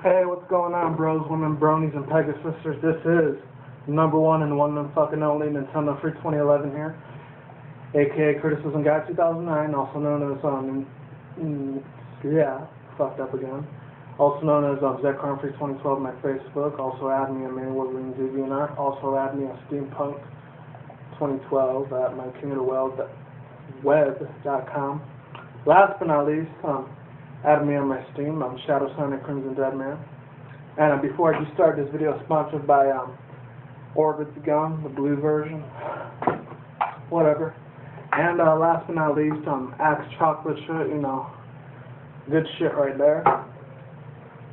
Hey, what's going on, bros, women, bronies, and Pegasisters? This is number one and one and fucking only Nintendo Free 2011 here, aka Criticism Guy 2009, also known as fucked up again. Also known as Zekron Free 2012 on my Facebook. Also add me on Wolverine DeviantArt. Also add me on Steampunk 2012 at mykingoftheweb.com. Last but not least, add me on my Steam. I'm Shadow Sonic Crimson Dead Man. And before I just start this video, sponsored by Orbit the Gun, the blue version. Whatever. And last but not least, Axe Chocolate shit, you know. Good shit right there.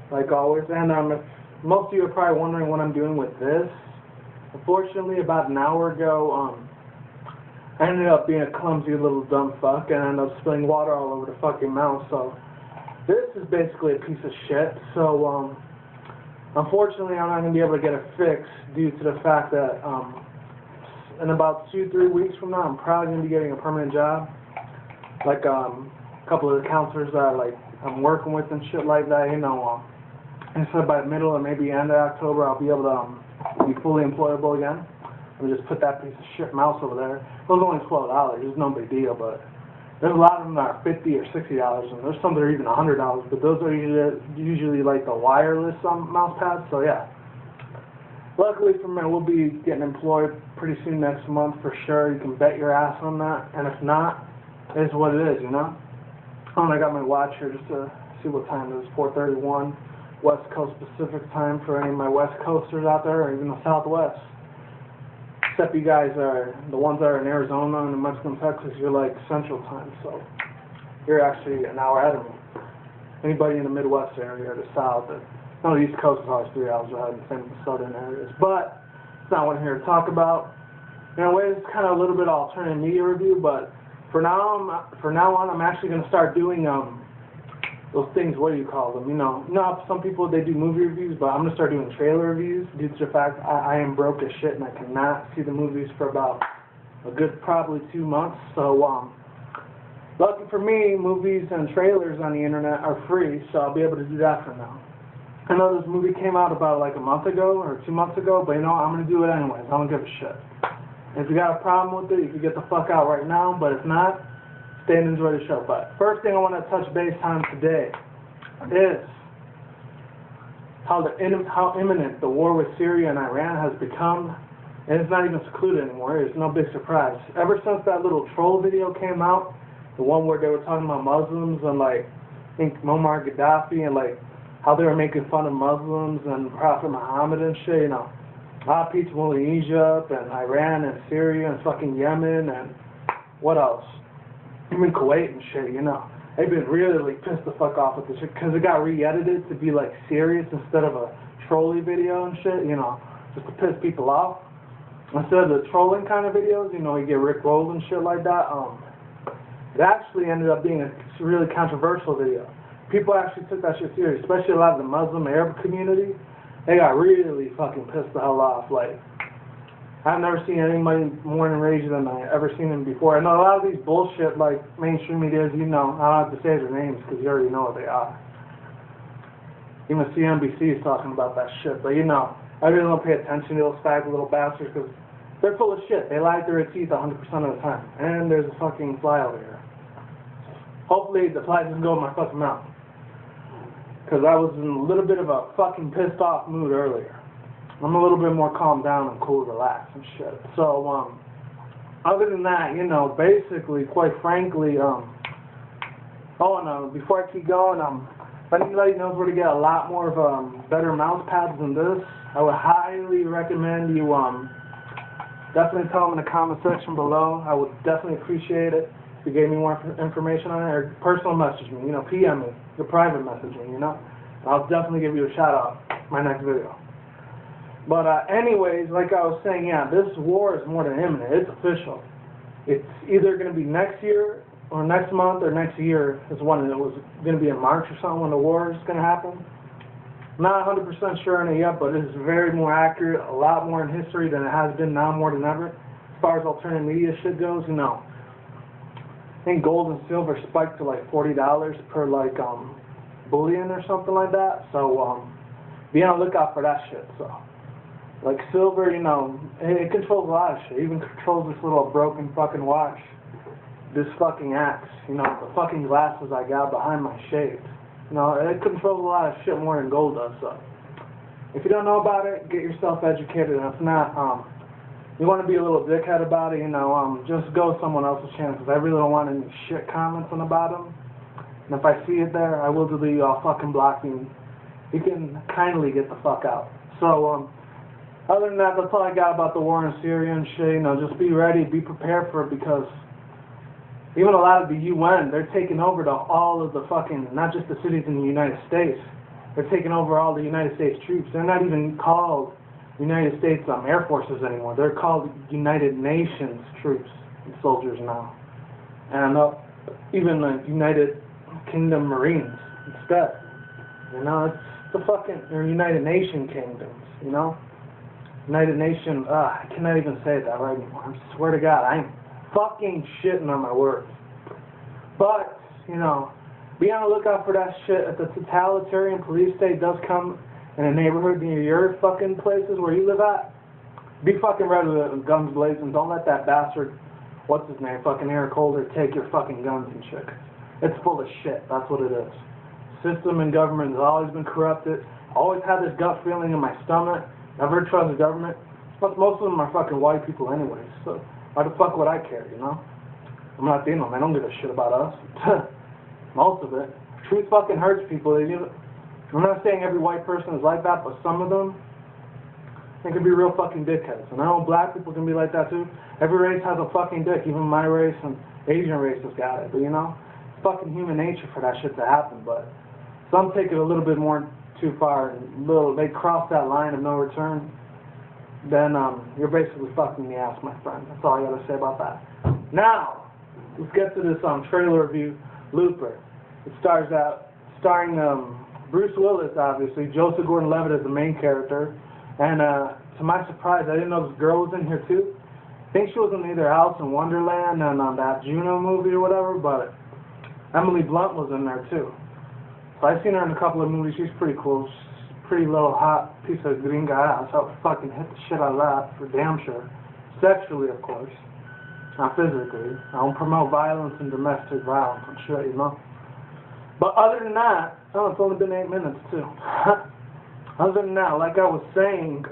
Like always. And if most of you are probably wondering what I'm doing with this, unfortunately, about an hour ago, I ended up being a clumsy little dumb fuck and ended up spilling water all over the fucking mouse. So this is basically a piece of shit. So unfortunately, I'm not going to be able to get it fixed due to the fact that in about 2-3 weeks from now, I'm probably going to be getting a permanent job. Like a couple of the counselors that I'm working with and shit like that, you know. And so by the middle or maybe end of October, I'll be able to be fully employable again. Let me just put that piece of shit mouse over there. It was only $12. It's no big deal, but there's a lot of them that are $50 or $60, and there's some that are even $100. But those are usually like the wireless mouse pads. So yeah. Luckily for me, we'll be getting employed pretty soon next month for sure. You can bet your ass on that. And if not, it is what it is, you know. And I got my watch here just to see what time it is. 4:31 West Coast Pacific time for any of my West Coasters out there, or even the Southwest. Except you guys are, the ones that are in Arizona and New Mexico and Texas, you're like Central Time, so you're actually an hour ahead of me. Anybody in the Midwest area or the South, the East Coast is always 3 hours ahead, and same with the southern areas. But it's not what I'm here to talk about. In a way, it's kind of a little bit alternative media review, but for now on, I'm actually going to start doing those things, what do you call them? You know, some people, they do movie reviews, but I'm going to start doing trailer reviews due to the fact I am broke as shit and I cannot see the movies for about a good probably 2 months. So, lucky for me, movies and trailers on the internet are free, so I'll be able to do that for now. I know this movie came out about like a month ago or 2 months ago, but you know, I'm going to do it anyways. I don't give a shit. If you got a problem with it, you can get the fuck out right now, but if not, stay and enjoy the show. But first thing I want to touch base on today is how imminent the war with Syria and Iran has become, and it's not even secluded anymore. It's no big surprise. Ever since that little troll video came out, the one where they were talking about Muslims and I think Muammar Gaddafi and how they were making fun of Muslims and Prophet Muhammad and shit, you know. A lot of people in Egypt and Iran and Syria and fucking Yemen and what else? Even Kuwait and shit, you know. They've been really pissed the fuck off with this shit because it got re-edited to be serious instead of a trolly video and shit, you know, just to piss people off. Instead of the trolling kind of videos, you know, you get Rick rolled and shit like that. It actually ended up being a really controversial video. People actually took that shit serious, especially a lot of the Muslim Arab community. They got really fucking pissed the hell off. I've never seen anybody more enraged than I ever seen them before. I know a lot of these bullshit, mainstream media, you know, I don't have to say their names because you already know what they are. Even CNBC is talking about that shit, but you know, I really don't pay attention to those fag little bastards because they're full of shit. They lie through their teeth 100% of the time. And there's a fucking fly over here. Hopefully the fly doesn't go in my fucking mouth. Because I was in a little bit of a fucking pissed off mood earlier. I'm a little bit more calmed down and cool, relaxed and shit. So, other than that, you know, basically, quite frankly, before I keep going, if anybody knows where to get a lot more of better mouse pads than this, I would highly recommend you definitely tell them in the comment section below. I would definitely appreciate it if you gave me more information on it, or personal message me, you know, PM me, or private message me, you know. I'll definitely give you a shout out in my next video. But anyways, like I was saying, yeah, this war is more than imminent. It's official. It's either going to be next year or next month or next year is when it was going to be in March or something when the war is going to happen. I'm not 100% sure on it yet, but it is very more accurate, a lot more in history than it has been now more than ever. As far as alternative media shit goes, you know. I think gold and silver spiked to $40 per bullion or something like that. So be on the lookout for that shit. So, like silver, you know, it controls a lot of shit. It even controls this little broken fucking watch. This fucking axe, you know, the fucking glasses I got behind my shades. You know, it controls a lot of shit more than gold does. So, if you don't know about it, get yourself educated. And if not, you want to be a little dickhead about it, you know, just go someone else's channel, because I really don't want any shit comments on about them. And if I see it there, I will delete you. I'll fucking block you. You can kindly get the fuck out. So, other than that, that's all I got about the war in Syria and shit. You know, just be ready, be prepared for it, because even a lot of the UN, they're taking over to all of the fucking, not just the cities in the United States, they're taking over all the United States troops. They're not even called United States Air Forces anymore. They're called United Nations troops and soldiers now. And even the United Kingdom Marines instead. You know, it's the fucking, they're United Nation kingdoms, you know? United Nation, I cannot even say that right anymore. I swear to God, I'm fucking shitting on my words. But, you know, be on the lookout for that shit. If the totalitarian police state does come in a neighborhood near your fucking places where you live at, be fucking ready with guns blazing. Don't let that bastard, what's his name, fucking Eric Holder, take your fucking guns and shit. It's full of shit. That's what it is. System and government has always been corrupted. Always had this gut feeling in my stomach. Never trust the government. But most of them are fucking white people anyways. So why the fuck would I care, you know? I'm Latino, man. I don't give a shit about us. Most of it. Truth fucking hurts people. I'm not saying every white person is like that, but some of them, they can be real fucking dickheads. And I know black people can be like that too. Every race has a fucking dick. Even my race and Asian race has got it. But you know, it's fucking human nature for that shit to happen. But some take it a little bit more too far. And they cross that line of no return. Then you're basically fucking in the ass, my friend. That's all I gotta say about that. Now, let's get to this trailer review, Looper. It starring Bruce Willis, obviously. Joseph Gordon-Levitt is the main character. And to my surprise, I didn't know this girl was in here too. I think she was in either Alice in Wonderland and that Juno movie or whatever, but Emily Blunt was in there too. So I've seen her in a couple of movies. She's pretty cool. She's a pretty little hot piece of gringa ass. I would fucking hit the shit out of that, for damn sure. Sexually, of course. Not physically. I don't promote violence and domestic violence and shit, you know. But other than that, oh, it's only been 8 minutes too. Other than that, like I was saying,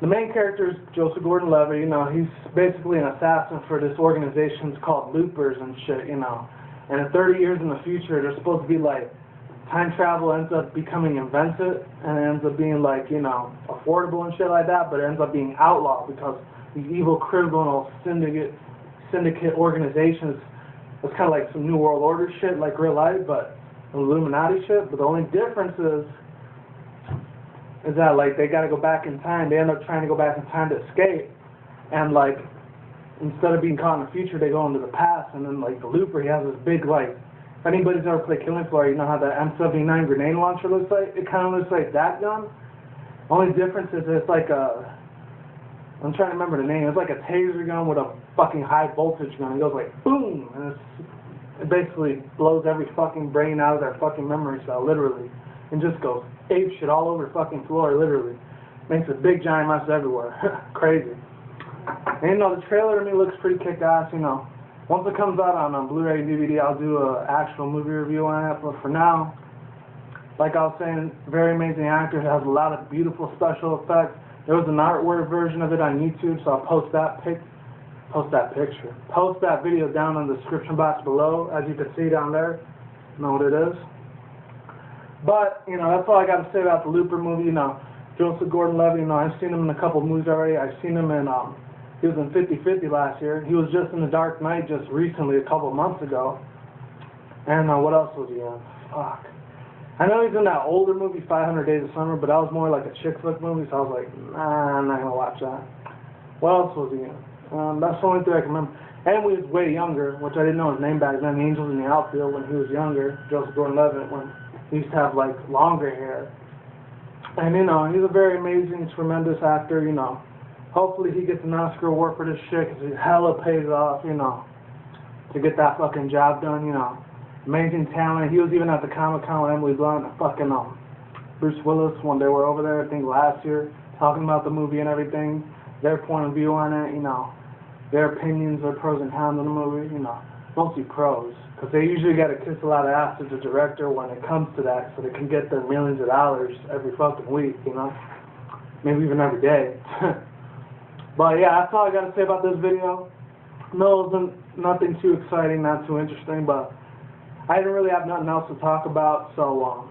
the main character is Joseph Gordon-Levitt. You know, he's basically an assassin for this organization called Loopers and shit, you know. And in 30 years in the future, they're supposed to be like, time travel ends up becoming invented, and it ends up being like, you know, affordable and shit like that, but it ends up being outlawed because these evil criminal syndicate organizations, it's kind of like some New World Order shit, like real life, but Illuminati shit. But the only difference is that, like, they got to go back in time. They end up trying to go back in time to escape, and, like, instead of being caught in the future, they go into the past. And then, like, the Looper, he has this big, like, if anybody's ever played Killing Floor, you know how the M79 grenade launcher looks like? It kind of looks like that gun. Only difference is it's like a, I'm trying to remember the name. It's like a taser gun with a fucking high voltage gun. It goes like boom, and it basically blows every fucking brain out of their fucking memory cell, literally, and just goes ape shit all over the fucking floor, literally. Makes a big giant mess everywhere. Crazy. And you know, the trailer to me looks pretty kick-ass. You know, once it comes out on Blu-ray and DVD, I'll do an actual movie review on it. But for now, like I was saying, very amazing actor. It has a lot of beautiful special effects. There was an artwork version of it on YouTube, so I'll post that video down in the description box below, as you can see down there. You know what it is. But, you know, that's all I got to say about the Looper movie. You know, Joseph Gordon-Levitt, you know, I've seen him in a couple of movies already. I've seen him in, he was in 50-50 last year. He was just in The Dark Knight just recently, a couple of months ago. And what else was he in? Fuck. I know he's in that older movie, 500 Days of Summer, but that was more like a chick flick movie, so I was like, nah, I'm not going to watch that. What else was he in? That's the only thing I can remember. And he was way younger, which I didn't know his name back then, The Angels in the Outfield, when he was younger, Joseph Gordon-Levitt, when he used to have, like, longer hair. And, you know, he's a very amazing, tremendous actor, you know. Hopefully he gets an Oscar award for this shit, because he hella pays off, you know, to get that fucking job done, you know. Amazing talent. He was even at the Comic-Con with Emily Blunt. Fucking Bruce Willis when they were over there, I think last year, talking about the movie and everything, their point of view on it, you know, their opinions, their pros and cons on the movie, you know, mostly pros, because they usually got to kiss a lot of ass as a director when it comes to that, so they can get their millions of dollars every fucking week, you know, maybe even every day. But yeah, that's all I got to say about this video. No, it wasn't nothing too exciting, not too interesting, but I didn't really have nothing else to talk about, so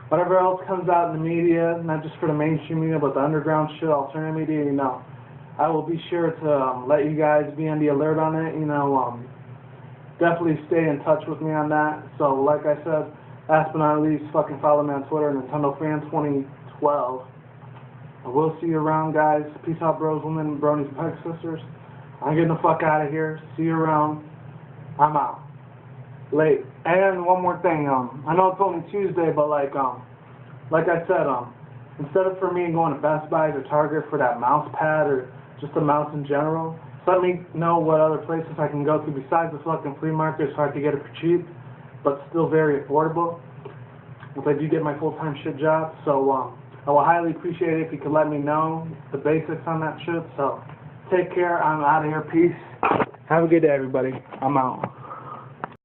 whatever else comes out in the media, not just for the mainstream media, but the underground shit, alternative media, you know, I will be sure to let you guys be on the alert on it, you know, definitely stay in touch with me on that. So, like I said, last but not least, fucking follow me on Twitter, NintendoFan2012. I will see you around, guys. Peace out, bros, women, bronies, and peg sisters. I'm getting the fuck out of here. See you around. I'm out. Late. And one more thing, I know it's only Tuesday, but like I said, instead of for me going to Best Buy or Target for that mouse pad or just a mouse in general, just let me know what other places I can go to besides the fucking flea market so I can get it for cheap, but still very affordable, if I do get my full-time shit job. So, I will highly appreciate it if you could let me know the basics on that shit. So, take care. I'm out of here. Peace. Have a good day, everybody. I'm out.